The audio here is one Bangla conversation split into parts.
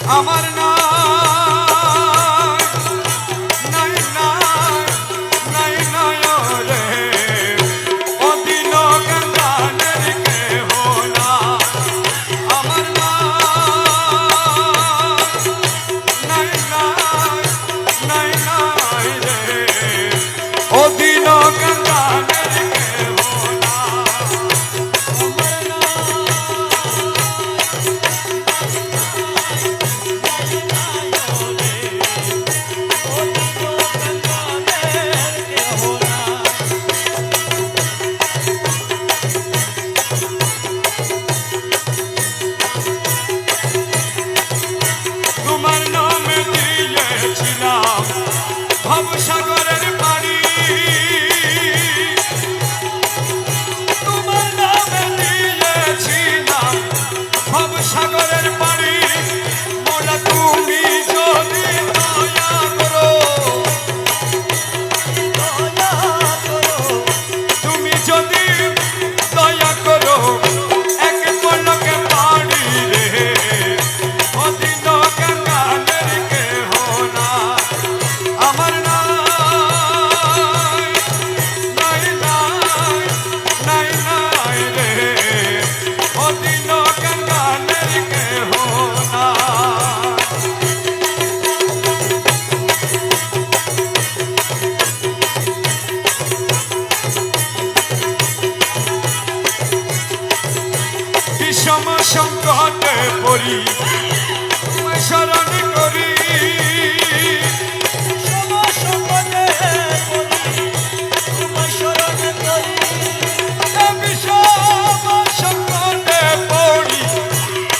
আমার নাই নাই নাই নাই রে অদিন গঙ্গানের কেহ না আমার নাই নাই নাই নাই রে অদিন গঙ্গানের কেহ না তোমার নামে দিয়েছিলাম ভবসাগরের পাড়ি তোমার নামে দিয়েছিলাম ভবসাগরের পাড়ি মোলা তুমি যদি দয়া করো তুমি যদি দয়া করো এক পলকে পাড়ি রে অদিন গঙ্গানের কেহ না আমার নাই নাই নাই নাই রে অদিন গঙ্গানের কেহ না বিষম সংকটে পড়ি তোমায় শরণ করি বিষম সংকটে পড়ি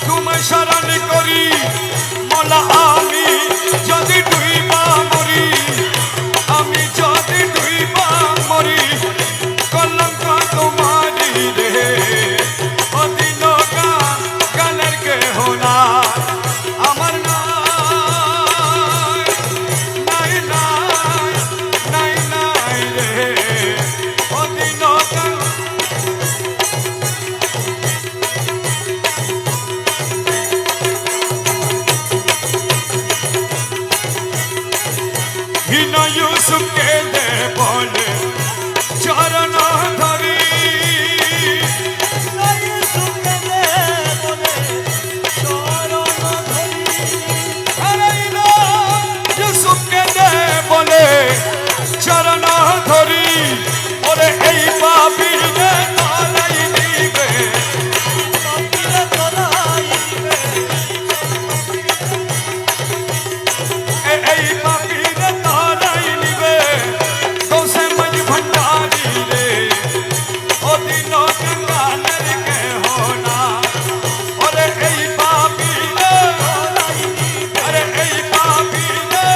তোমায় শরণ করি মোলা আমি যদি ডুইবা মরি আমি যদি ডুইবা মরি কলঙ্ক তোমারি রে অদিন গানের কেহ না আমার নাই নাই নাই নাই রে অদিন হীন ইউসুফকে দে বলে চরণ ধরি ইউসুফকে দে বলে চরণ ধরি ওরে এই পাপি রে তালাই দিবে এই পাপি রে তালাই নিবে কৌশে মজ ভণ্ডারি রে অদিন গঙ্গানের কেহ না ওরে এই পাপি রে আরে এই পাপি রে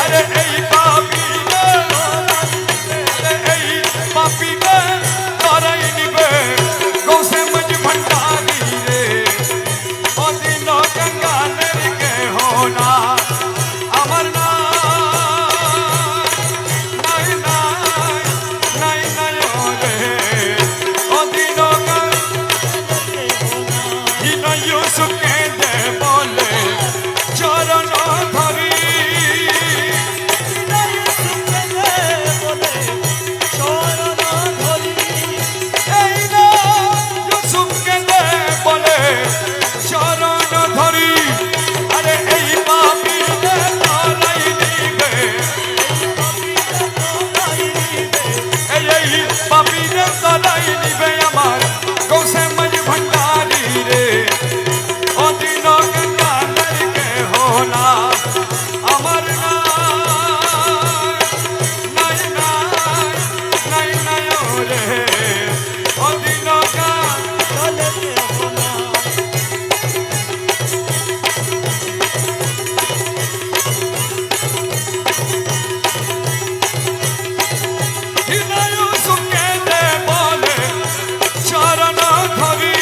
আরে এই পাপি রে আরে এই পাপি রে তারাই নিবে কৌশে মজ ভণ্ডারি রে অদিন গঙ্গানের কেহ না আমার নাই নাই নাই নাই রে অদিন হীন ইউসুফকে দে বলে চরণ ধরি এই না ইউসুফকে দে বলে চরণ ধরি আরে এই পাপি রে তালাই দিবে এই পাপি রে তালাই দিবে আমার কৌশে মজ ভণ্ডারি রে অদিন গঙ্গানের কেহ না আমার নাই নাই নাই নাই রে অদিন গঙ্গানের কেহ না হীন ইউসুফকে দে বলে চরণ ধরি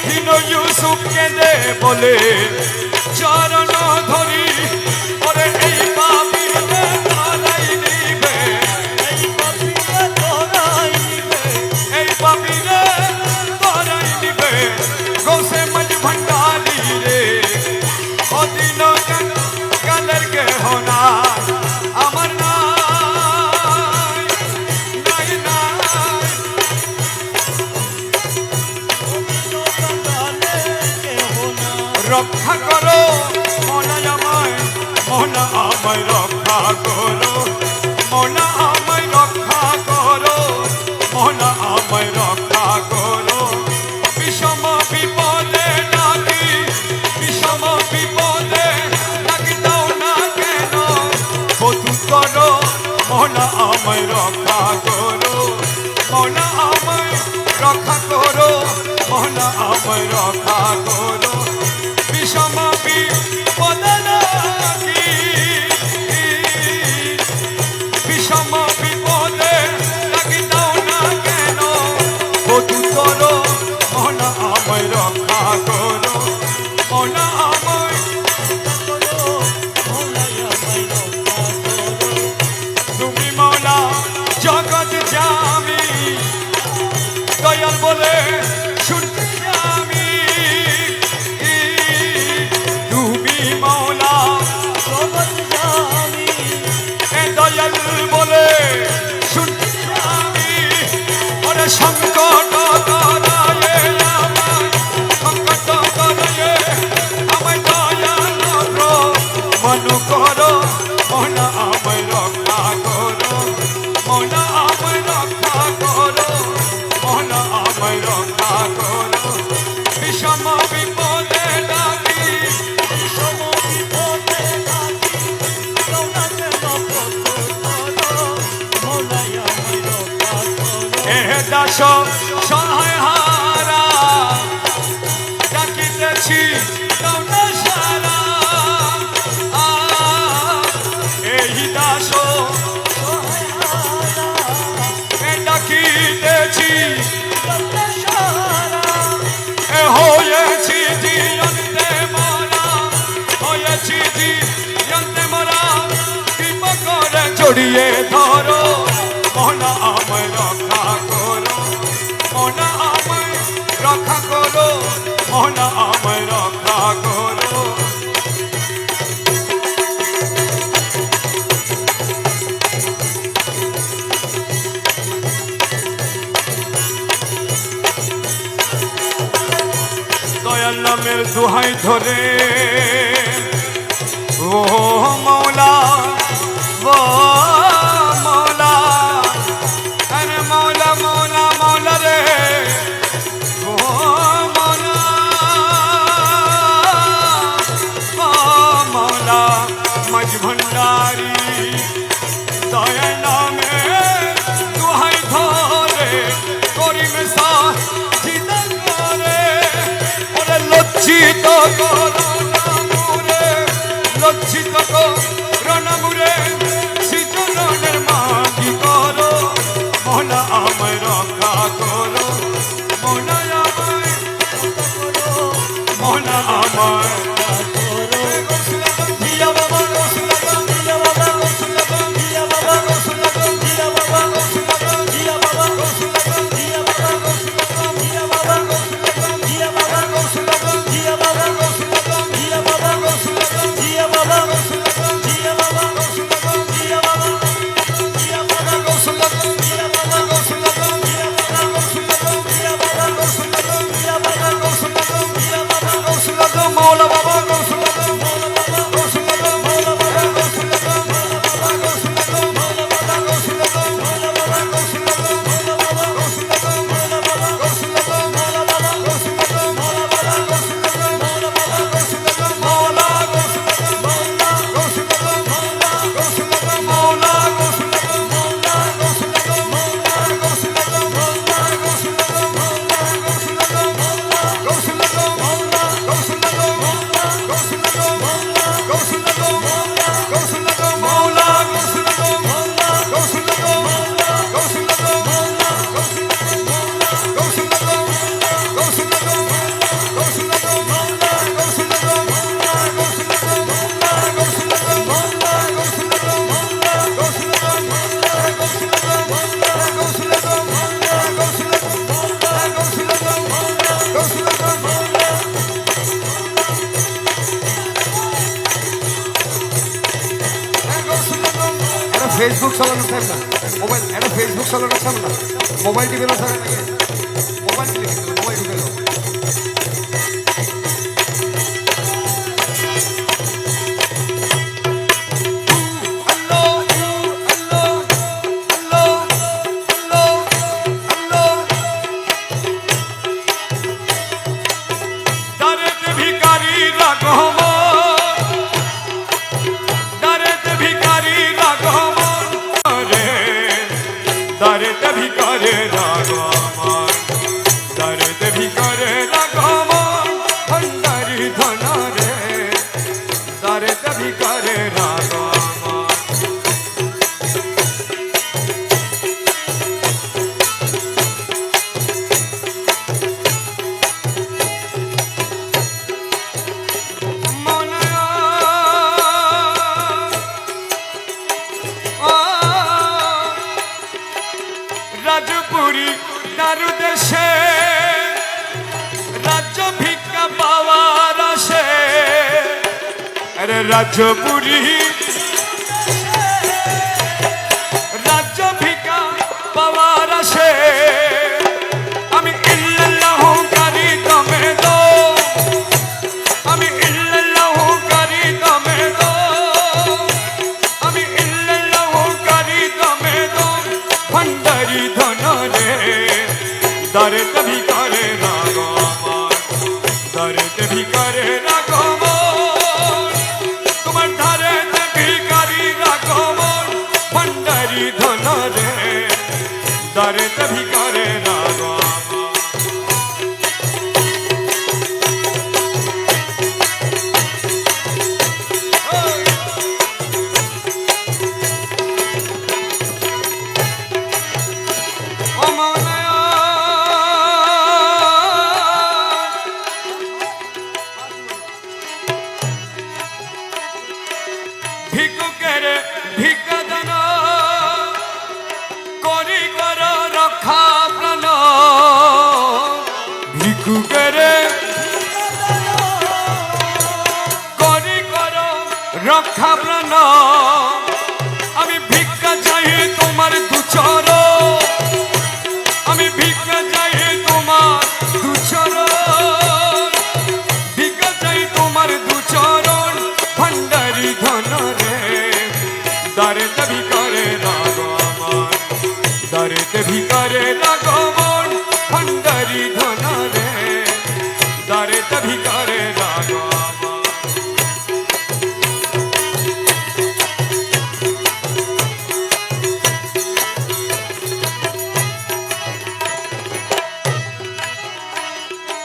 হীন ইউসুফকে দে বলে চরণ ধরি ওরে এই পাপি রে তালাই নিবে এই পাপি রক্ষা করো মৌলা আমায় রক্ষা করো মৌলা আমায় রক্ষা করো মৌলা আমায় রক্ষা করো বিষম বিপদে ডাকি বিষম বিপদে ডাকি দাও না কেন বধু করো মৌলা আমায় রক্ষা করো মৌলা আমায় রক্ষা করো মৌলা আমায় রক্ষা করো বিষম বিপদে ডাকি বিষম বিপদে ডাকি দাও না কেন বধু করো মৌলা আমায় রক্ষা করো মৌলা আমায় তুমি মৌলা জগৎ জামি দয়াল বলে শুনতে আমি তুমি মৌলা জগৎ জামি দয়াল বলে শুনতে আমি ওরে সংকট করায়ে আমায় সংকট করায়ে আমায় দয়াল মন করো মৌলা আমায় রক্ষা করো মৌলা আমায় রক্ষা করো মৌলা আমায় রক্ষা করো বিষম বিপদে ডাকি বিষম বিপদে ডাকি দাস সহায় হারা ডাকিতেছি তোমরা সারা এই দাস সহায় হারা ডাকিতেছি তোমরা সারা হয়েছি জিয়ন্তে মরা হয়েছি জিয়ন্তে মরা কৃপা করে জড়িয়ে ধরো মৌলা আমায় রক্ষা করো মৌলা আমায় রক্ষা করো মৌলা আমায় রক্ষা করো দয়াল নামের দোহাই ধরে ও মৌলা ও মৌলা আরে মৌলা মৌলা মৌলা রে ও মৌলা ও মৌলা মাঝ ভণ্ডারি দয়াল নামে দোহাই ধরে করিম সাজিদা করে ওরে লজ্জিত করো নামুরে লজ্জিত করো নামুরে সৃজনের মাঝি করো মৌলা আমায় রক্ষা করো মৌলা আমায় মৌলা আমায় জিয়া বাবা জিয়া বাবা জিয়া বাবা জিয়া বাবা জিয়া বাবা জিয়া বাবা জিয়া বাবা জিয়া বাবা জিয়া বাবা জিয়া বাবা জিয়া বাবা জিয়া বাবা জিয়া বাবা মৌলা বাবা ফেসবুক চালানো থাক না মোবাইল এটা ফেসবুক চালানো থাক না মোবাইল টিপে না থাকে মোবাইল টিপে মোবাইল ঢুকে রাগো আমার দরেতে ভিকারে রাগো আমার ভণ্ডারি ধন রে দরেতে ভিকারে রাগো আমার রাজপুরী দারু দেশে রাজ্য ভিক্ষা পাওয়ার আসে আরে রাজপুরী রাজ্য ভিক্ষা পাওয়ার আসে আমি ইল্লাল্লাহু কারি দমে দো আমি ইল্লাল্লাহু কারি দমে দো আমি ইল্লাল্লাহু কারি দমে দো ভণ্ডারি ধন রে দরেত ভিকারে রাগো আমার দরেত ভিকারে রাগো আমার তোমার দরেত ভিকারি রাগো আমার ভণ্ডারি ধন রে দরেত ভিকারে রাগো ভিক্ষুকের ভিক্ষা দান করি কর রক্ষা প্রাণ ভিক্ষুকের করি কর রক্ষা প্রাণ আমি ভিক্ষা চাই তোমার দুচর আমি ভিক্ষা চাই তোমার দুচর ভিক্ষা চাই তোমার দুচরণ ভণ্ডারি ধন রে দরেতে ভিকারে রাগো আমার দরেতে ভিকারে রাগো আমার ভণ্ডারি ধন রে দরেতে ভিকারে রাগো আমার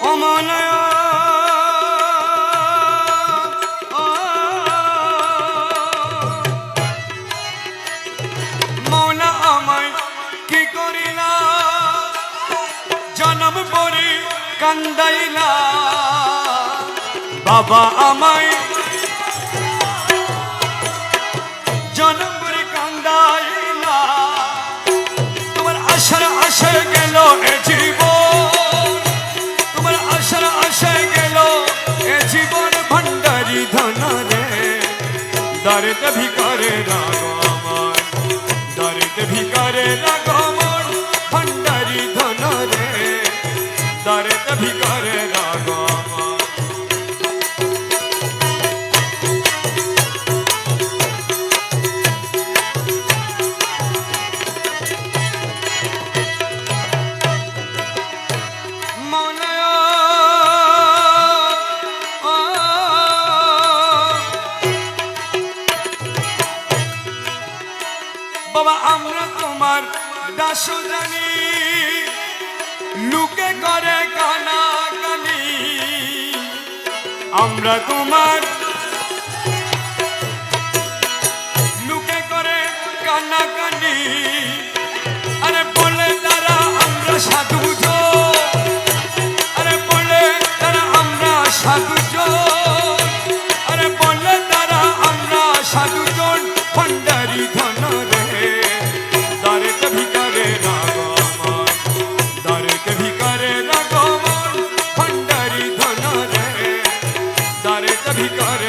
অমনয়া মৌলা আমায় কি করিলা জনম পরি কান্দাইলা বাবা আমায় জনম পরি কান্দাইলা তোমার আশার আশা গেল এ জীবন তোমার আশার আশা গেল এ জীবন ভণ্ডারি ধন রে দরেতে ভিকারে রাগো আমার দরেতে ভিকারে রাগো আমার ভণ্ডারি ধন রে দরেতে ভিকারে রাগো আমার বাবা আমরা তোমার দাস জানি লুকে করে কানা কানি আমরা তোমার লুকে করে কানা কানি আরে বলে তারা আমরা সাধু আরে বলে তারা আমরা সাধু আরে বলে তারা আমরা সাধু ভণ্ডারি ধন রে দরেতে ভিকারে রাগো আমার দরেতে ভিকারে রাগো আমার ভণ্ডারি ধন রে দরেতে ভিকারে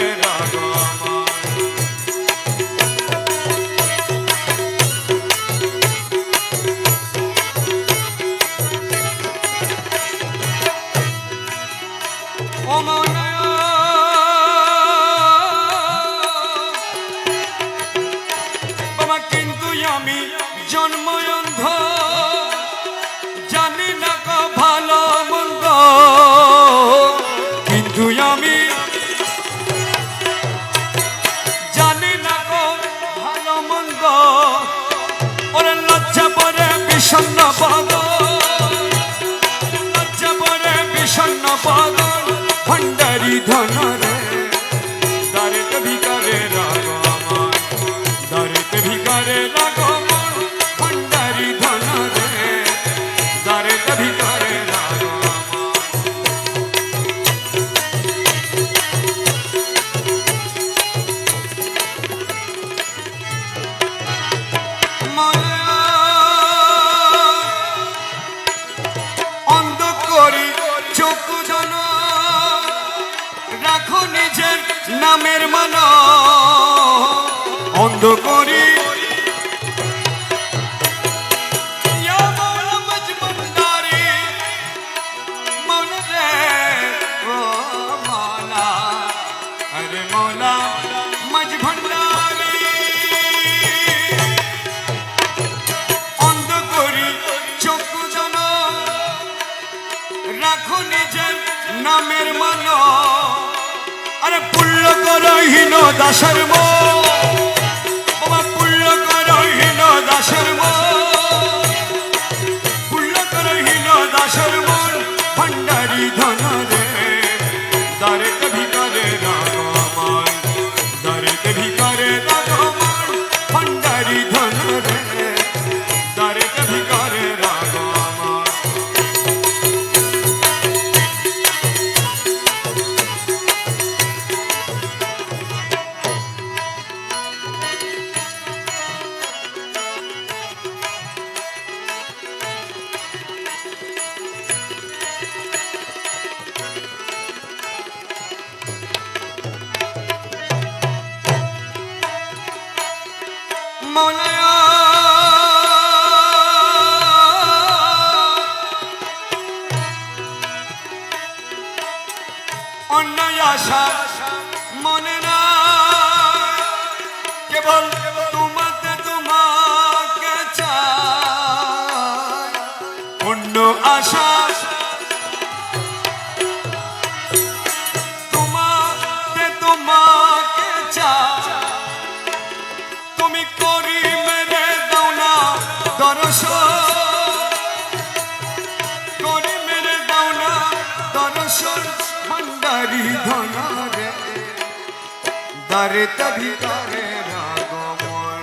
ধন রে দারেতে ভিকারে রাগ আমার দারেতে ভিকারে রাগ আমার ভান্ডারি ধন রে দারেতে ভিকারে রাগ অন্ধ করি চোখ জন রাখো নিজের নামের মান অন্ধ করি রাখো নিজের নামের মান আরে পুল্ল করহীন দাসের মন বাবা পুল্ল করহীন দাসের মন পুল্ল করহীন দাসের মন ভান্ডারি ধন রে দারেতে ভিকারে রাগ আমার দারেতে ভিকারে রাগ আমার ভান্ডারি ধন রে দারেতে ভিকারে রাগ আমার মৌলায়া অন্যায় আশা মনে না কেবল তোমাকে চাই অন্য আশা তোমাকে চাই তুমি করি মেরে দাও না দর্শন করি মেরে দাও না দর্শন ভান্ডারি ধন রে দারেতে ভিকারে রাগ মন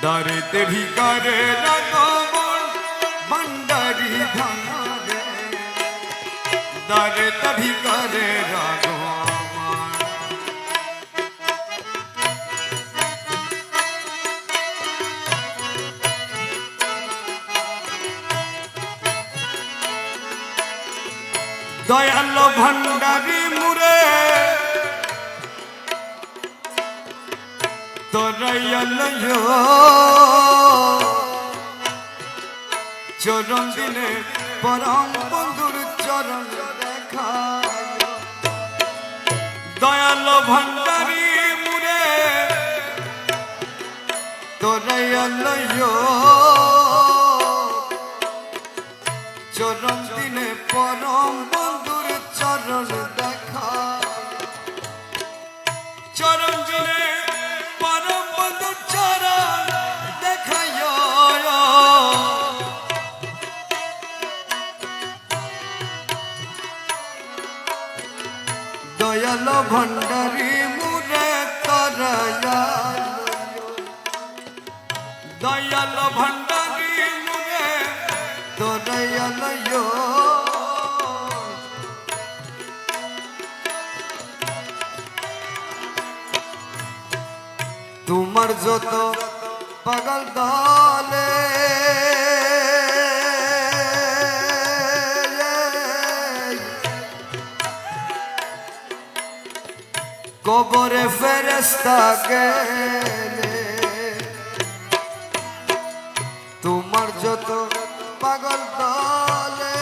দারেতে ভিকারে রাগ মন ভান্ডারি ধন রে দারেতে ভিকারে রাগ দয়াল ভান্ডারি মুরে দয়াল চরণ দিনে পরম বন্ধুর চরণ দেখা দয়াল ভান্ডারি মুরে দয়াল চরণ দিনে পরম বন্ধুর চরণ দেখা চরণ দিনে পরম বন্ধুর চরণ দেখায় দয়াল ভণ্ডারি মুরে তরায়াল দয়াল ভণ্ডারি মুরে তরায়াল তোমার যত পাগল দলে কবরে ফেরেশতা গেলে তোমার যত পাগল দলে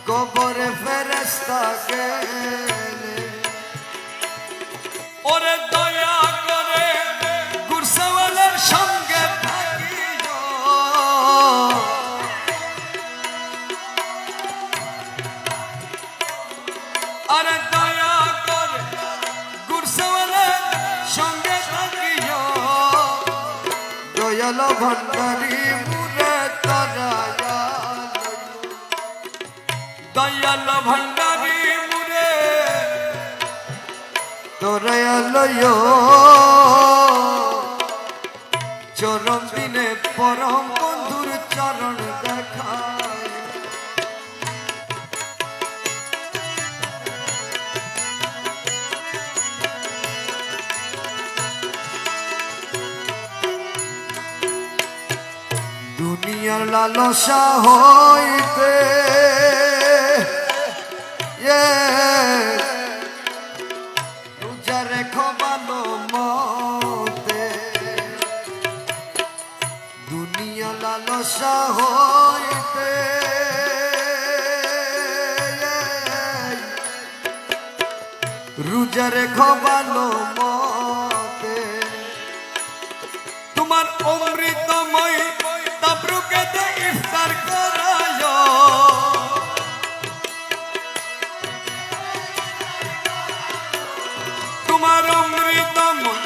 কবরে ফেরেশতা গেলে ওরে দয়া করে গুরসাওয়ালার সঙ্গে থাকিও আরে দয়া করে গুরসাওয়ালার সঙ্গে থাকিও দয়াল ভণ্ডারি মুরে তরায়া দয়াল ভান্ডারি মুরে দয়ালয় চরম দিনে পরম বন্ধুর চরণ দেখায় দুনিয়ার লালসা হইতে রোজা রেখো ভালো মতে দুনিয়া লালসা হইতে রোজা রেখো ভালো মতে তোমার অমৃতময় তাবরুকেতে ইফতার করায় তোমার অমৃতময়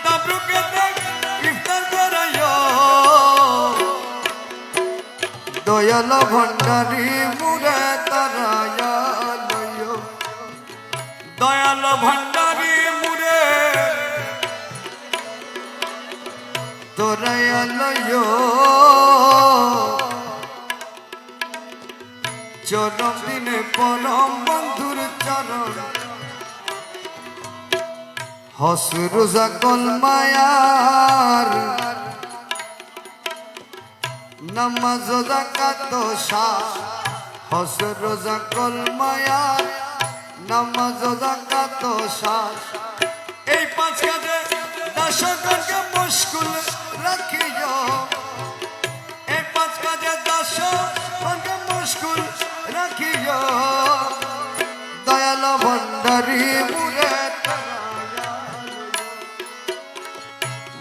তাবরুকেতে ইফতার করায় দয়াল ভণ্ডারী মুরে তারায়ালয় দয়াল ভান্ডারি মুরে তোরায়ালয় চরম দিনে পরম বন্ধুর চরণ হসরুজা কল মায়ার নামাজ যাকাত শাহ হসরুজা কল মায়ার নামাজ যাকাত শাহ এই পাঁচ কাজে দাসগণকে মুশকুল রাখিও এই পাঁচ কাজে দাসগণকে মুশকুল রাখিও দয়াল ভণ্ডারী মুরে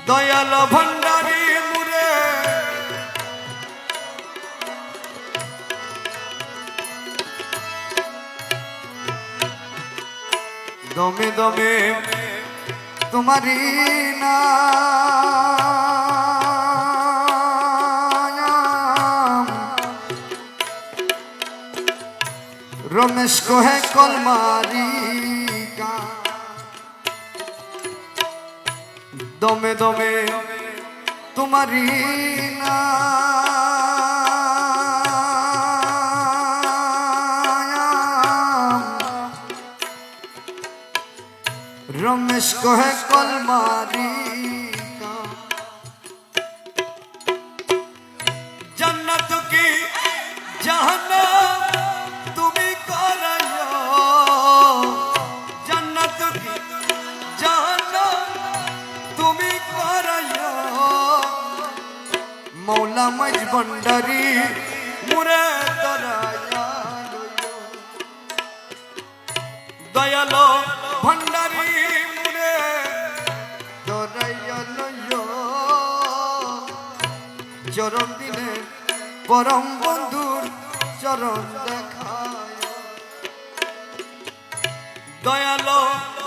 দয়াল ভান্ডারি মুরে দমে দমে তোমারি নাম রমেশ কোহে কলমারি দমে দমে তোমারি নাম রমেশ কোহে কলমারি জান্নাত কি জাহান্নাম তুমি করাইও জান্নাত কি জাহান্নাম তুমি করাইও মৌলা মজ ভণ্ডারী মুরে দয়ালয় দয়াল ভান্ডারি মুরে দয়ালয় চরম দিনে পরম বন্ধুর চরণ দেখায় দয়াল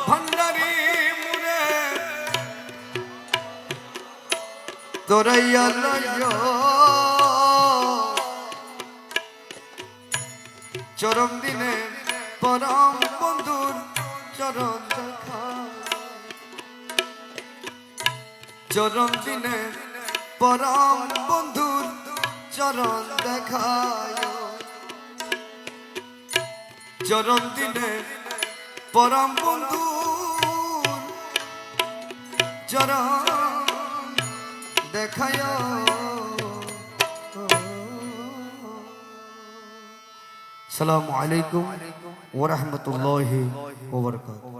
ভান্ডারি মুরে দয়ালয় চরম দিনে পরম বন্ধুর চরণ দেখায় চরম দিনে পরম বন্ধুর চরণ দেখায় চরম দিনে পরম বন্ধুর চরণ দেখায় আসসালামু আলাইকুম ওয়া রাহমাতুল্লাহি ওয়া বারাকাতুহু।